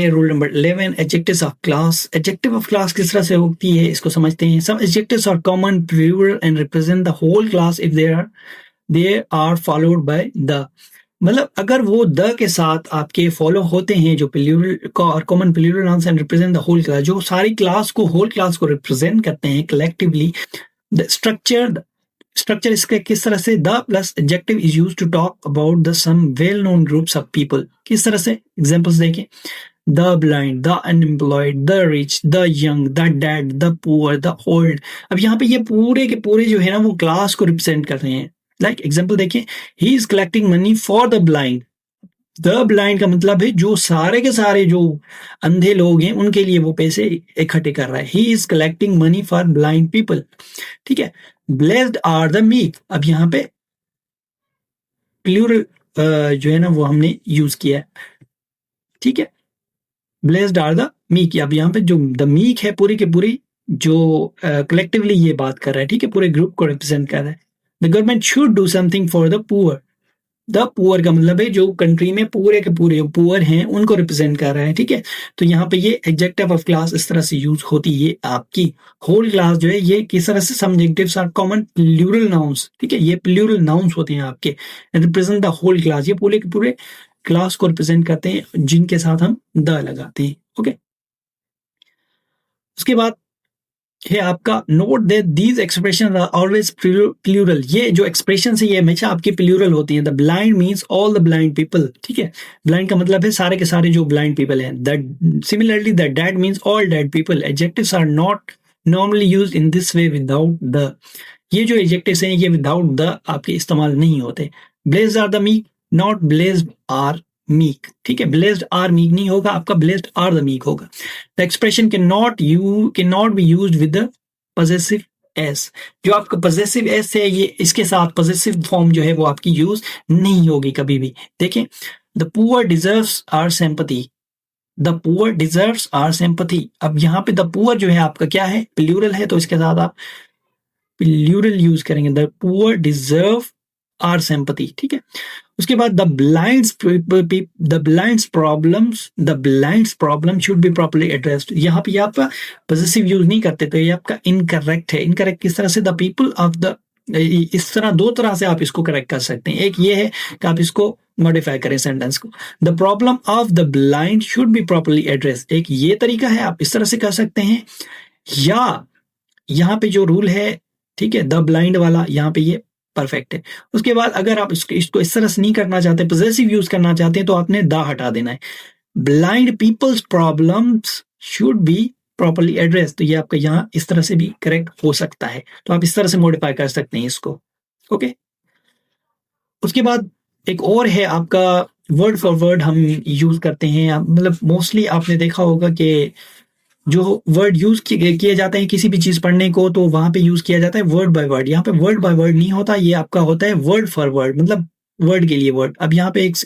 Rule number 11 adjectives of class. Adjective of class किस तरह से होती है इसको समझते हैं। Some adjectives are common plural and represent the whole class if they are followed by the. मतलब अगर वो द के साथ आपके फॉलो होते हैं जो प्लूरल का और common plural nouns and represent the whole class, जो सारी क्लास को होल क्लास को रिप्रेजेंट करते हैं कलेक्टिवली। द स्ट्रक्चर इसके किस तरह से, the plus adjective is used to talk about the some well known groups of people. किस तरह से एग्जांपल्स देखें, the blind, the unemployed, the rich, the young, the dead, the poor, the old. अब यहाँ पे ये पूरे के पूरे जो है ना वो क्लास को रिप्रेजेंट कर रहे हैं। लाइक एग्जांपल देखिए, he is collecting money for the blind. The blind का मतलब है जो सारे के सारे जो अंधे लोग हैं उनके लिए वो पैसे इकट्ठे कर रहा है। He is collecting money for blind people. ठीक है। ब्लेस्ड आर द मीक, अब यहाँ पे प्लूरल जो है ना वो हमने यूज किया है। ठीक है, ब्लेस्ड आर द मीक। अब यहाँ पे जो द मीक है पूरी के पूरी जो कलेक्टिवली ये बात कर रहा है। ठीक है, पूरे ग्रुप को रिप्रेजेंट कर रहा है। The government should do something for the poor. The poor का मतलब है जो कंट्री में पूरे के पूरे पुअर हैं उनको रिप्रेजेंट कर रहा है। ठीक है, तो यहाँ पे ये एडजेक्टिव ऑफ क्लास इस तरह से यूज होती है। आपकी होल क्लास जो है ये किस तरह से, some adjectives are common plural nouns. ठीक है, ये प्लूरल नाउन्स होते हैं आपके, रिप्रेजेंट द होल क्लास। ये पूरे के पूरे क्लास को रिप्रेजेंट करते हैं जिनके साथ हम द लगाते हैं। ओके, उसके बाद है आपका note that these expression are always plural. ये जो एक्सप्रेशन है ये हमेशा आपकी प्लूरल होती है। The blind means all the blind people. ठीक है, ब्लाइंड का मतलब है सारे के सारे जो ब्लाइंड पीपल हैं। The similarly the dead means all dead people. Adjectives are not normally used in this way without the. ये जो एडजेक्टिव्स हैं ये विदाउट द आपके इस्तेमाल नहीं होते। Blessed are the meek, not blessed are meek. ठीक है, ब्लेस्ड आर मीक नहीं होगा आपका, ब्लेस्ड आर द मीक होगा। The expression can not be used with the possessive S. जो आपका पजेसिव एस है ये इसके साथ पजेसिव फॉर्म जो है वो आपकी यूज नहीं होगी कभी भी। देखें, the poor deserves our sympathy. The poor deserves our sympathy. अब यहाँ पे द पुअर जो है आपका क्या है, प्लूरल है, तो इसके साथ आप प्लूरल यूज करेंगे। The poor deserve our sympathy. ठीक है, उसके बाद the blind's problem should be properly addressed. यहाँ पे आप पॉजिटिव यूज नहीं करते तो ये आपका इनकरेक्ट है। इनकरेक्ट किस तरह से, द पीपल ऑफ द, इस तरह दो तरह से आप इसको करेक्ट कर सकते हैं। एक ये है कि आप इसको मॉडिफाई करें सेंटेंस को, the problem of the blind should be properly addressed. एक ये तरीका है, आप इस तरह से कर सकते हैं। या यहाँ पे जो रूल है, ठीक है, द ब्लाइंड वाला, यहाँ पे ये परफेक्ट है। उसके बाद अगर आप इसको इस तरह से नहीं करना चाहते, पॉजिटिव यूज करना चाहते हैं, तो आपने द हटा देना है। Blind people's problems should be properly address, तो ये आपका यहाँ इस तरह से भी करेक्ट हो सकता है। तो आप इस तरह से मॉडिफाई कर सकते हैं इसको। ओके, उसके बाद एक और है आपका वर्ड फॉर वर्ड हम यूज करते हैं। मतलब मोस्टली आपने देखा होगा कि जो वर्ड यूज किए जाते हैं किसी भी चीज पढ़ने को, तो वहां पे यूज किया जाता है वर्ड बाय वर्ड। यहाँ पे वर्ड बाय वर्ड नहीं होता, ये आपका होता है वर्ड फॉर वर्ड, मतलब वर्ड के लिए वर्ड। अब यहाँ पे एक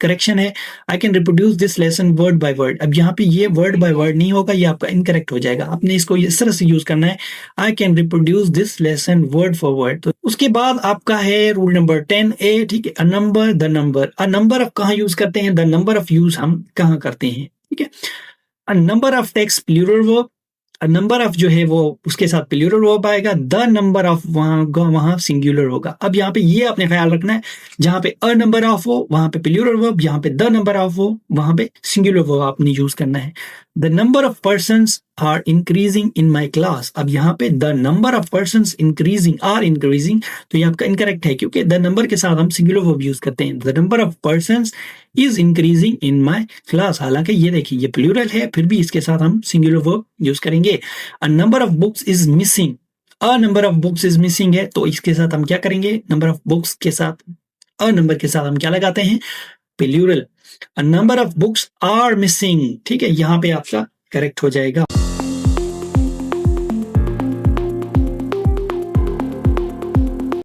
करेक्शन है, I can reproduce this lesson word by word. अब यहाँ पे ये वर्ड बाय वर्ड नहीं होगा, ये आपका इनकरेक्ट हो जाएगा। आपने इसको इस तरह से यूज करना है, I can reproduce this lesson word for word. तो उसके बाद आपका है रूल नंबर 10A। ठीक है, a number, the number. A number of कहाँ यूज करते हैं, द नंबर ऑफ यूज हम कहाँ करते हैं। ठीक है, a number of text plural verb, a number of जो है वो उसके साथ प्लूरल वर्ब आएगा, द नंबर ऑफ वहां सिंगुलर होगा। अब यहाँ पे ये आपने ख्याल रखना है, जहां पे अ नंबर ऑफ हो वहां पे प्लूरल वर्ब, जहां पे द नंबर ऑफ हो वहां पे सिंगुलर वर्ब आपने यूज करना है। The number of persons are increasing in my class. अब यहाँ पे the number of persons are increasing, तो ये आपका इनकरेक्ट है क्योंकि द नंबर के साथ हम सिंगुलर वर्ब यूज करते हैं। The number of persons is increasing in my class. हालांकि ये देखिए ये प्लूरल है, फिर भी इसके साथ हम सिंगुलर वर्ब यूज करेंगे। अ number of books is missing. A number of books is missing है, तो इसके साथ हम क्या करेंगे, नंबर ऑफ बुक्स के साथ अ नंबर के साथ हम क्या लगाते हैं, plural. A number of books are missing. ठीक है, यहाँ पे आपका करेक्ट हो जाएगा।